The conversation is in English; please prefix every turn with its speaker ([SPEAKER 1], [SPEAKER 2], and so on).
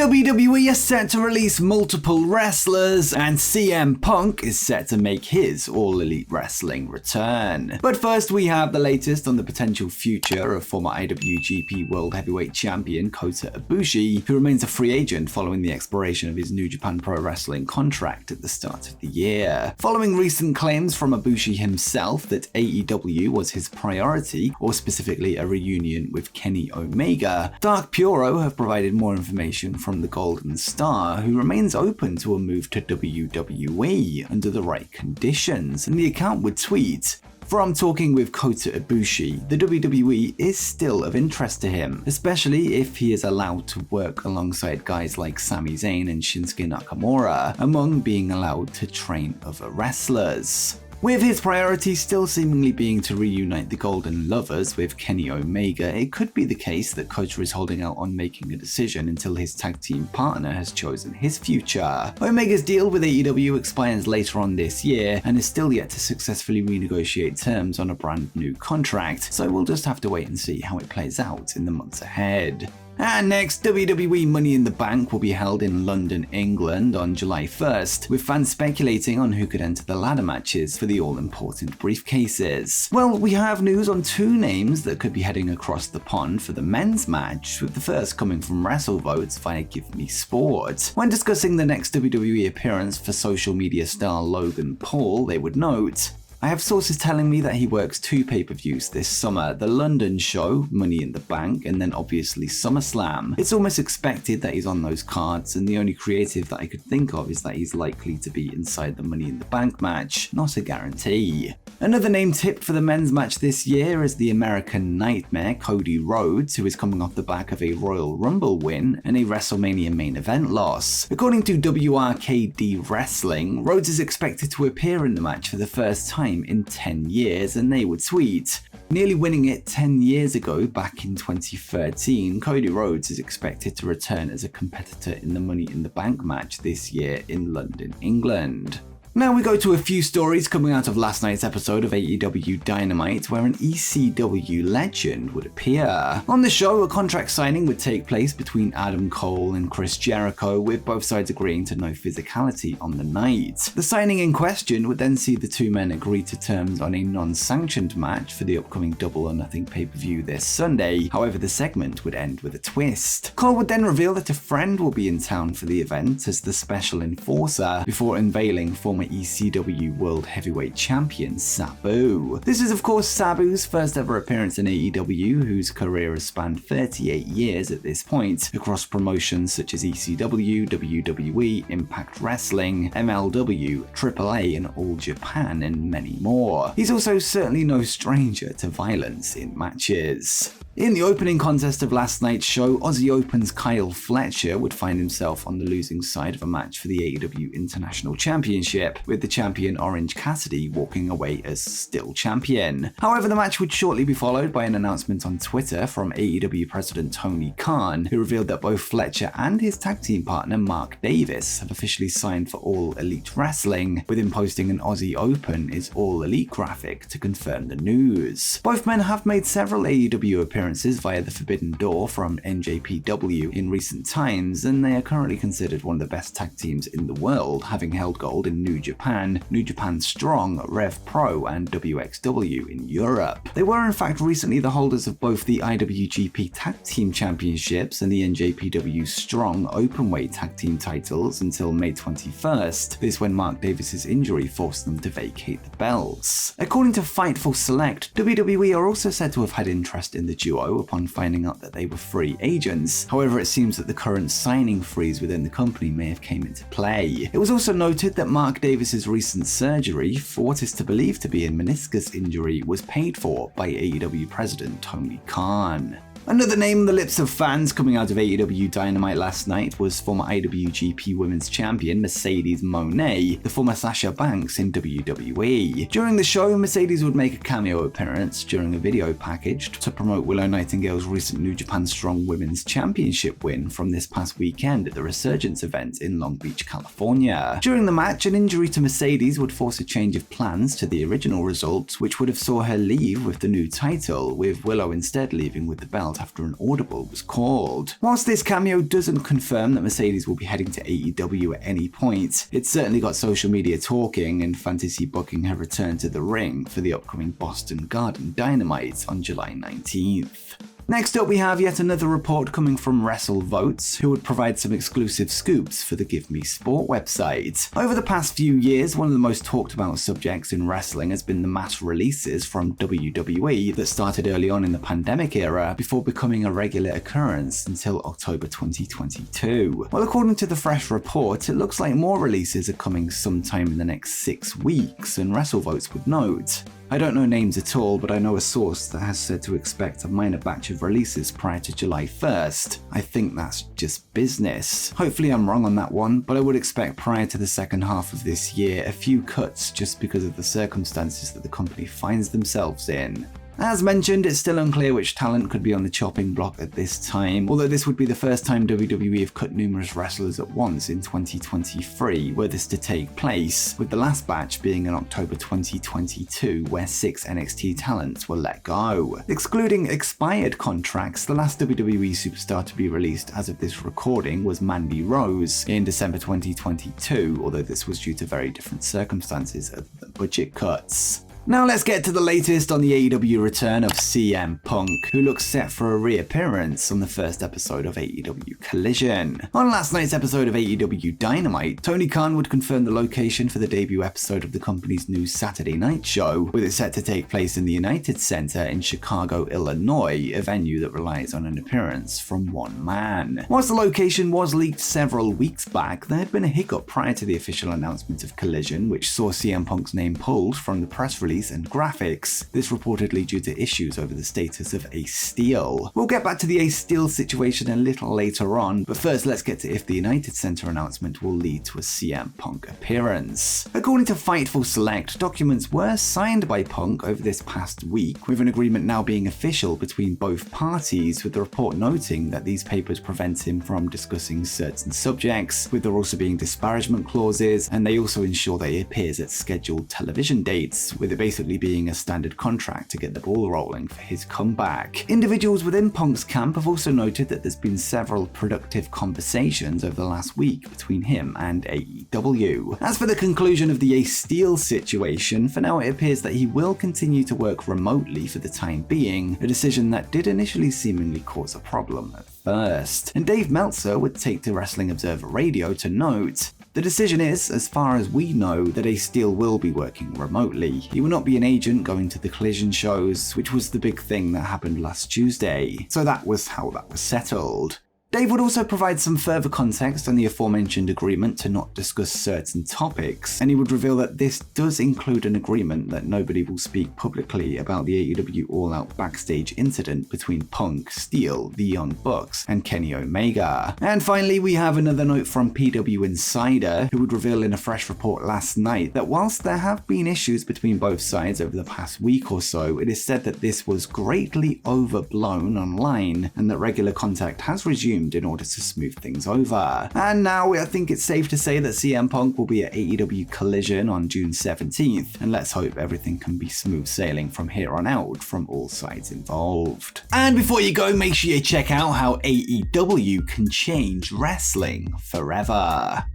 [SPEAKER 1] WWE is set to release multiple wrestlers, and CM Punk is set to make his All Elite Wrestling return. But first, we have the latest on the potential future of former IWGP World Heavyweight Champion Kota Ibushi, who remains a free agent following the expiration of his New Japan Pro-Wrestling contract at the start of the year. Following recent claims from Ibushi himself that AEW was his priority, or specifically a reunion with Kenny Omega, Dark Puro have provided more information from the Golden Star, who remains open to a move to WWE under the right conditions, and the account would tweet, "From talking with Kota Ibushi, the WWE is still of interest to him, especially if he is allowed to work alongside guys like Sami Zayn and Shinsuke Nakamura, among being allowed to train other wrestlers." With his priority still seemingly being to reunite the Golden Lovers with Kenny Omega, it could be the case that Kota is holding out on making a decision until his tag team partner has chosen his future. Omega's deal with AEW expires later on this year and is still yet to successfully renegotiate terms on a brand new contract, so we'll just have to wait and see how it plays out in the months ahead. And next, WWE Money in the Bank will be held in London, England on July 1st, with fans speculating on who could enter the ladder matches for the all-important briefcases. Well, we have news on two names that could be heading across the pond for the men's match, with the first coming from WrestleVotes via Give Me Sport. When discussing the next WWE appearance for social media star Logan Paul, they would note, "I have sources telling me that he works 2 pay-per-views this summer, the London show, Money in the Bank, and then obviously SummerSlam. It's almost expected that he's on those cards, and the only creative that I could think of is that he's likely to be inside the Money in the Bank match, not a guarantee." Another name tipped for the men's match this year is the American Nightmare Cody Rhodes, who is coming off the back of a Royal Rumble win and a WrestleMania main event loss. According to WRKD Wrestling, Rhodes is expected to appear in the match for the first time in 10 years, and they would tweet, "Nearly winning it 10 years ago back in 2013, Cody Rhodes is expected to return as a competitor in the Money in the Bank match this year in London, England." Now we go to a few stories coming out of last night's episode of AEW Dynamite, where an ECW legend would appear. On the show, a contract signing would take place between Adam Cole and Chris Jericho, with both sides agreeing to no physicality on the night. The signing in question would then see the two men agree to terms on a non-sanctioned match for the upcoming Double or Nothing pay-per-view this Sunday. However, the segment would end with a twist. Cole would then reveal that a friend will be in town for the event as the special enforcer, before unveiling former ECW World Heavyweight Champion Sabu. This is of course Sabu's first ever appearance in AEW, whose career has spanned 38 years at this point, across promotions such as ECW, WWE, Impact Wrestling, MLW, AAA and All Japan, and many more. He's also certainly no stranger to violence in matches. In the opening contest of last night's show, Aussie Open's Kyle Fletcher would find himself on the losing side of a match for the AEW International Championship, with the champion Orange Cassidy walking away as still champion. However, the match would shortly be followed by an announcement on Twitter from AEW president Tony Khan, who revealed that both Fletcher and his tag team partner Mark Davis have officially signed for All Elite Wrestling, with him posting an Aussie Open is All Elite graphic to confirm the news. Both men have made several AEW appearances via the Forbidden Door from NJPW in recent times, and they are currently considered one of the best tag teams in the world, having held gold in New Japan Strong, Rev Pro, and WXW in Europe. They were in fact recently the holders of both the IWGP Tag Team Championships and the NJPW Strong Openweight Tag Team titles until May 21st. This when Mark Davis's injury forced them to vacate the belts. According to Fightful Select, WWE are also said to have had interest in the duo upon finding out that they were free agents. However, it seems that the current signing freeze within the company may have came into play. It was also noted that Mark Davis's recent surgery for what is to believe to be a meniscus injury was paid for by AEW president Tony Khan. Another name on the lips of fans coming out of AEW Dynamite last night was former IWGP Women's Champion Mercedes Moné, the former Sasha Banks in WWE. During the show, Mercedes would make a cameo appearance during a video package to promote Willow Nightingale's recent New Japan Strong Women's Championship win from this past weekend at the Resurgence event in Long Beach, California. During the match, an injury to Mercedes would force a change of plans to the original result, which would have saw her leave with the new title, with Willow instead leaving with the belt out after an audible was called. Whilst this cameo doesn't confirm that Mercedes will be heading to AEW at any point, it's certainly got social media talking, and fantasy booking have returned to the ring for the upcoming Boston Garden Dynamite on July 19th. Next up, we have yet another report coming from WrestleVotes, who would provide some exclusive scoops for the Give Me Sport website. Over the past few years, one of the most talked about subjects in wrestling has been the mass releases from WWE that started early on in the pandemic era before becoming a regular occurrence until October 2022. Well, according to the fresh report, it looks like more releases are coming sometime in the next 6 weeks, and WrestleVotes would note, "I don't know names at all, but I know a source that has said to expect a minor batch of releases prior to July 1st. I think that's just business. Hopefully I'm wrong on that one, but I would expect prior to the second half of this year a few cuts just because of the circumstances that the company finds themselves in." As mentioned, it's still unclear which talent could be on the chopping block at this time, although this would be the first time WWE have cut numerous wrestlers at once in 2023 were this to take place, with the last batch being in October 2022 where 6 NXT talents were let go. Excluding expired contracts, the last WWE superstar to be released as of this recording was Mandy Rose in December 2022, although this was due to very different circumstances other than budget cuts. Now let's get to the latest on the AEW return of CM Punk, who looks set for a reappearance on the first episode of AEW Collision. On last night's episode of AEW Dynamite, Tony Khan would confirm the location for the debut episode of the company's new Saturday night show, with it set to take place in the United Center in Chicago, Illinois, a venue that relies on an appearance from one man. Whilst the location was leaked several weeks back, there had been a hiccup prior to the official announcement of Collision, which saw CM Punk's name pulled from the press release and graphics, this reportedly due to issues over the status of Ace Steel. We'll get back to the Ace Steel situation a little later on, but first let's get to if the United Center announcement will lead to a CM Punk appearance. According to Fightful Select, documents were signed by Punk over this past week, with an agreement now being official between both parties, with the report noting that these papers prevent him from discussing certain subjects, with there also being disparagement clauses, and they also ensure that he appears at scheduled television dates, with it basically being a standard contract to get the ball rolling for his comeback. Individuals within Punk's camp have also noted that there's been several productive conversations over the last week between him and AEW. As for the conclusion of the Ace Steel situation, for now it appears that he will continue to work remotely for the time being, a decision that did initially seemingly cause a problem at first. And Dave Meltzer would take to Wrestling Observer Radio to note, "The decision is, as far as we know, that Ace Steel will be working remotely. He will not be an agent going to the Collision shows, which was the big thing that happened last Tuesday." So that was how that was settled. Dave would also provide some further context on the aforementioned agreement to not discuss certain topics, and he would reveal that this does include an agreement that nobody will speak publicly about the AEW All Out backstage incident between Punk, Steel, the Young Bucks, and Kenny Omega. And finally, we have another note from PW Insider, who would reveal in a fresh report last night that whilst there have been issues between both sides over the past week or so, it is said that this was greatly overblown online, and that regular contact has resumed in order to smooth things over. And now I think it's safe to say that CM Punk will be at AEW Collision on June 17th, and let's hope everything can be smooth sailing from here on out from all sides involved. And before you go, make sure you check out how AEW can change wrestling forever.